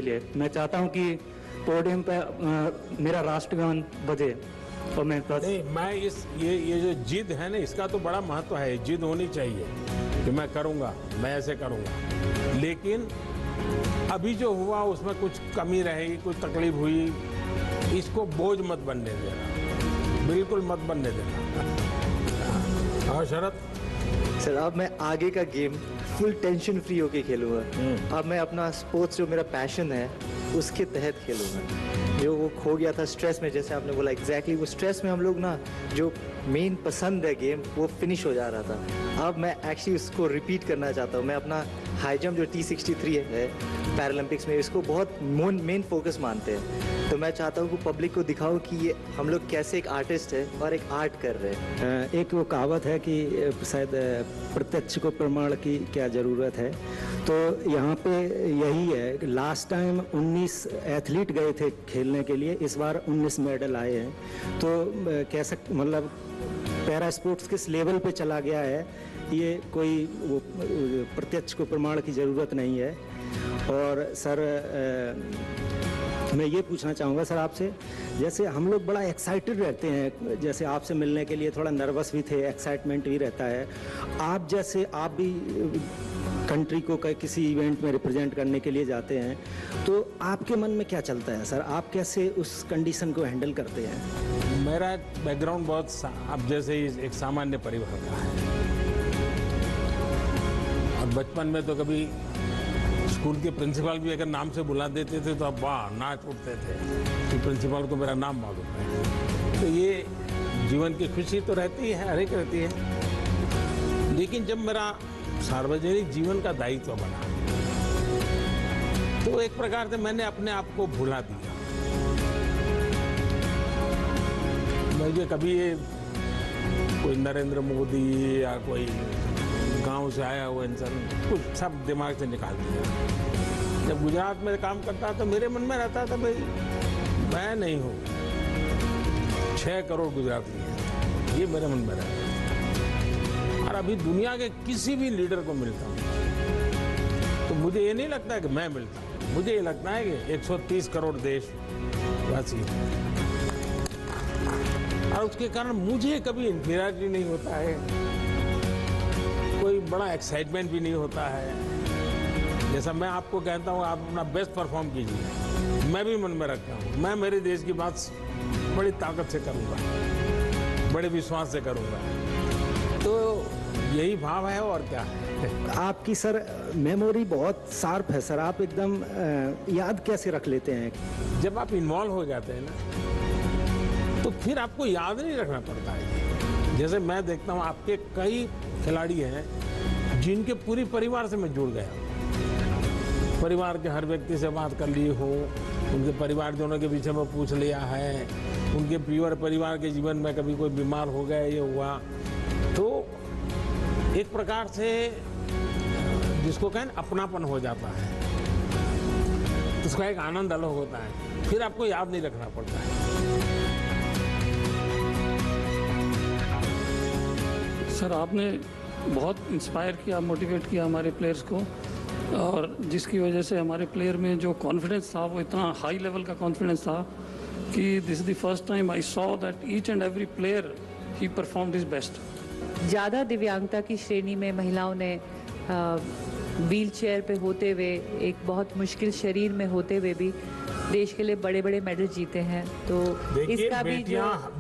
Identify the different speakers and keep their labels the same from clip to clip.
Speaker 1: लिए मैं चाहता हूं कि पोडियम पे मेरा राष्ट्रगान बजे और मैं
Speaker 2: नहीं, मैं ये जो जिद है ना, इसका तो बड़ा महत्व है। जिद होनी चाहिए कि मैं करूंगा, मैं ऐसे करूंगा। लेकिन अभी जो हुआ उसमें कुछ कमी रहेगी, कुछ तकलीफ हुई, इसको बोझ मत बनने देना, बिल्कुल मत बनने देना। और शरद
Speaker 3: सर, अब मैं आगे का गेम फुल टेंशन फ्री होके खेलूंगा। अब मैं अपना स्पोर्ट्स जो मेरा पैशन है उसके तहत खेलूंगा। जो वो खो गया था स्ट्रेस में, जैसे आपने बोला एग्जैक्टली वो स्ट्रेस में हम लोग ना जो मेन पसंद है गेम वो फिनिश हो जा रहा था। अब मैं एक्चुअली उसको रिपीट करना चाहता हूँ। मैं अपना हाई जंप जो T63 है पैरालंपिक्स में, इसको बहुत मेन फोकस मानते हैं। तो मैं चाहता हूँ कि पब्लिक को दिखाऊं कि ये हम लोग कैसे एक आर्टिस्ट है और एक आर्ट कर रहे हैं।
Speaker 4: एक वो कहावत है कि शायद प्रत्यक्ष को प्रमाण की क्या ज़रूरत है, तो यहाँ पे यही है। लास्ट टाइम 19 एथलीट गए थे खेलने के लिए, इस बार 19 मेडल आए हैं। तो कह सकते मतलब पैरा स्पोर्ट्स किस लेवल पे चला गया है, ये कोई वो प्रत्यक्ष को प्रमाण की ज़रूरत नहीं है। और सर मैं ये पूछना चाहूँगा सर आपसे, जैसे हम लोग बड़ा एक्साइटेड रहते हैं, जैसे आपसे मिलने के लिए थोड़ा नर्वस भी थे, एक्साइटमेंट भी रहता है। आप जैसे आप भी कंट्री को किसी इवेंट में रिप्रेजेंट करने के लिए जाते हैं, तो आपके मन में क्या चलता है सर? आप कैसे उस कंडीशन को हैंडल करते हैं?
Speaker 2: मेरा बैकग्राउंड बहुत अब जैसे ही एक सामान्य परिवार का है, और बचपन में तो कभी स्कूल के प्रिंसिपल भी अगर नाम से बुला देते थे तो अब वाह नाच उठते थे कि प्रिंसिपल को मेरा नाम मालूम है। तो ये जीवन की खुशी तो रहती है, हर एक रहती है। लेकिन जब मेरा सार्वजनिक जीवन का दायित्व बना तो एक प्रकार से मैंने अपने आप को भुला दिया। मुझे कभी ये कोई नरेंद्र मोदी या कोई गांव से आया हुआ इंसान कुछ सब दिमाग से निकाल दिया। जब गुजरात में काम करता तो मेरे मन में रहता था भाई मैं नहीं हूँ, 6 करोड़ गुजराती हैं, ये मेरे मन में रहता है। और अभी दुनिया के किसी भी लीडर को मिलता हूँ तो मुझे ये नहीं लगता है कि मैं मिलता हूँ, मुझे ये लगता है कि 130 करोड़ देशवासी और उसके कारण मुझे कभी इंफीरियरिटी नहीं होता है, कोई बड़ा एक्साइटमेंट भी नहीं होता है। जैसा मैं आपको कहता हूँ आप अपना बेस्ट परफॉर्म कीजिए, मैं भी मन में रखता हूँ मैं मेरे देश की बात बड़ी ताकत से करूँगा, बड़े विश्वास से करूँगा। तो यही भाव है और क्या है।
Speaker 4: आपकी सर मेमोरी बहुत शार्प है सर, आप एकदम याद कैसे रख लेते हैं?
Speaker 2: जब आप इन्वॉल्व हो जाते हैं ना तो फिर आपको याद नहीं रखना पड़ता है। जैसे मैं देखता हूँ आपके कई खिलाड़ी हैं जिनके पूरी परिवार से मैं जुड़ गया, परिवार के हर व्यक्ति से बात कर ली हो, उनके परिवारजनों के पीछे में पूछ लिया है, उनके प्योर परिवार के जीवन में कभी कोई बीमार हो गया ये हुआ, तो एक प्रकार से जिसको कहें अपनापन हो जाता है, उसका एक आनंद अलग होता है, फिर आपको याद नहीं रखना पड़ता है।
Speaker 5: सर आपने बहुत इंस्पायर किया, मोटिवेट किया हमारे प्लेयर्स को, और जिसकी वजह से हमारे प्लेयर में जो कॉन्फिडेंस था वो इतना हाई लेवल का कॉन्फिडेंस था कि this is the first time I saw that each and every player he performed his best.
Speaker 6: ज़्यादा दिव्यांगता की श्रेणी में महिलाओं ने व्हील चेयर पे होते हुए, एक बहुत मुश्किल शरीर में होते हुए भी देश के लिए बड़े बड़े मेडल जीते हैं। तो इसका भी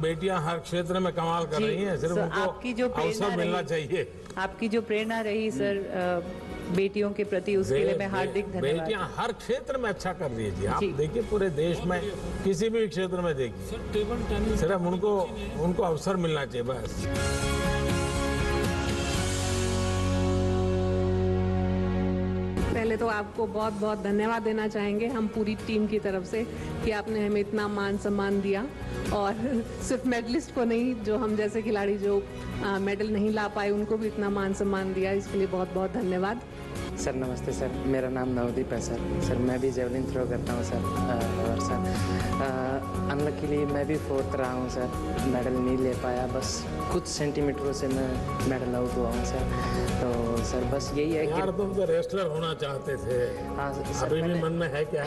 Speaker 2: बेटियां हर क्षेत्र में कमाल कर रही हैं, सिर्फ उनको
Speaker 6: आपकी जो
Speaker 2: अवसर मिलना चाहिए।
Speaker 6: आपकी जो प्रेरणा रही सर बेटियों के प्रति, उसके लिए मैं हार्दिक धन्यवाद।
Speaker 2: बेटियां हर क्षेत्र में अच्छा कर रही है जी, आप देखिए पूरे देश में किसी भी क्षेत्र में देखिए, सिर्फ उनको अवसर मिलना चाहिए बस।
Speaker 7: पहले तो आपको बहुत बहुत धन्यवाद देना चाहेंगे हम पूरी टीम की तरफ से कि आपने हमें इतना मान सम्मान दिया, और सिर्फ मेडलिस्ट को नहीं, जो हम जैसे खिलाड़ी जो मेडल नहीं ला पाए उनको भी इतना मान सम्मान दिया, इसके लिए बहुत बहुत धन्यवाद।
Speaker 8: सर नमस्ते सर, मेरा नाम नवदीप है सर मैं भी जेवलिन थ्रो करता हूँ सर। और सर अनलकीली मैं भी 4th रहा हूँ सर, मेडल नहीं ले पाया, बस कुछ सेंटीमीटरों से मैं मेडल आउट हुआ हूँ सर। तो सर बस यही है
Speaker 2: यार
Speaker 8: कि
Speaker 2: तुम तो रेसलर होना चाहते थे,
Speaker 8: हाँ सर
Speaker 2: अभी भी मन में है क्या?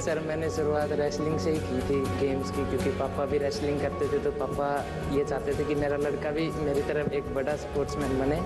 Speaker 8: सर मैंने शुरुआत रेसलिंग से ही की थी गेम्स की, क्योंकि पापा भी रेसलिंग करते थे, तो पापा ये चाहते थे कि मेरा लड़का भी मेरी तरफ एक बड़ा स्पोर्ट्समैन बने।